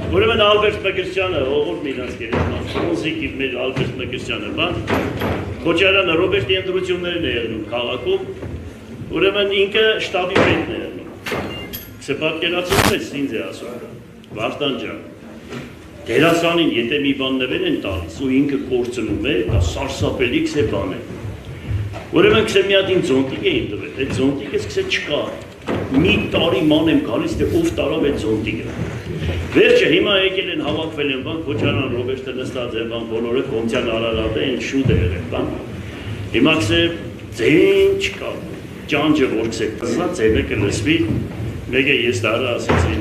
Ուրեմն Ալբերտ Մկրտչյանը ողորմ իրանց գերեզման, Ֆրունզիկի մեր Ալբերտ Մկրտչյանը, բան, Քոչարյանը Ռոբերտի ընտրություններն է եղնում քաղաքում, ուրեմն ինքը շտաբի պետն է եղնում։ Պատկերացրեք ինձ է ասում, Վարդան ջան, դերասանին եթե մի բան նվեր են տալիս ու ինքը կորցնում է, դա սարսափելի քսե բան է։ Ուրեմն քսե մի հատ ինձ զոնտիկ էին տվել, այդ զոնտիկը սկսեց չկար։ Մի տարի ման եմ գալիս, թե ով տարավ այդ զոնտիկը։ Վերջը հիմա եկել են հավաքվել են բան, Քոչարյան Ռոբերտը նստած են բան, բոլորը Կոմցյան Արարատը են շուտ է եղել բան։ Հիմա քսե ձեն չկա, ճանճը որ քսե կսա, ձենը կլսվի, մեկը ես դարը ասեցի,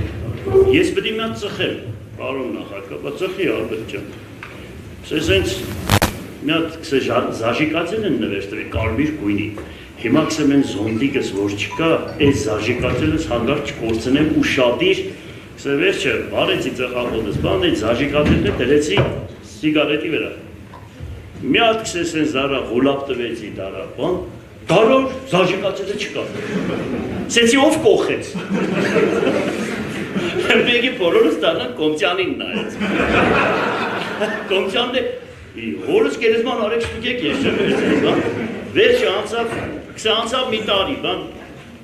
ես պետք է մի հատ ծխեմ, պարոն նախագահ, ծխի Ալբերտ ջան։ Սենց մի հատ քսե զաժիկացել են նվեր տվել, կարմիր գույնի։ Հիմա քսեմ են զոնդիկս որ չկա, այս զաժիկացելս հանգարտ չկորցնեմ ու շատիր, քսե վերջը բարեցի ծխախոտս, բան այդ զաժիկացելը դրեցի սիգարետի վրա։ Մի հատ քսե սենց դարա ղոլապ տվեցի դարա, բան, դարոր զաժիկացելը չկա։ Սեցի ով կողեց։ Մեկի բոլորս դառնան Կոմցյանին նայեց։ Կոմցյանն է, հորս գերեզման արեք շտուկեք ես չեմ վերցրի, բան։ Վերջը անցավ մի տարի, բան,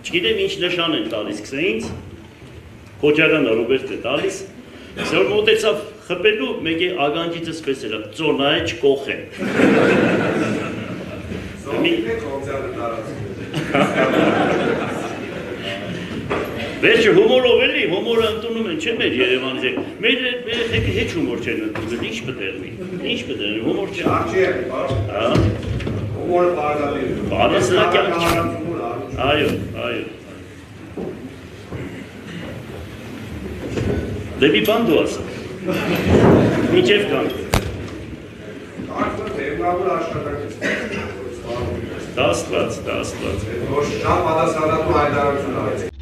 չգիտեմ ինչ նշան են տալիս քսե ինձ, Քոչարյանը Ռոբերտ է տալիս, քսե որ մոտեցավ խփելու, մեկի ագանջիցս պես էլա, ծոնայ չկողեն։ Զոնտիկն է Կոմցյանը տարած։ Վերջը հումորով էլի, հումորը ընդունում են, չէ՞ մեր Երևանցի, մեր երեխեքը հեչ հումոր չեն ընդունում, ինչ պտեղնի, հումոր չեն։ Աղջի է, հումորը պարզատիր։ Պարզատիր, այո։ Դեպի բան դու ասա, միջև կան։ Կարծում թերմավոր աշխատանք է։ Դա աստված։ Որ շատ պատասխանատու հայտարարություն արեցիք։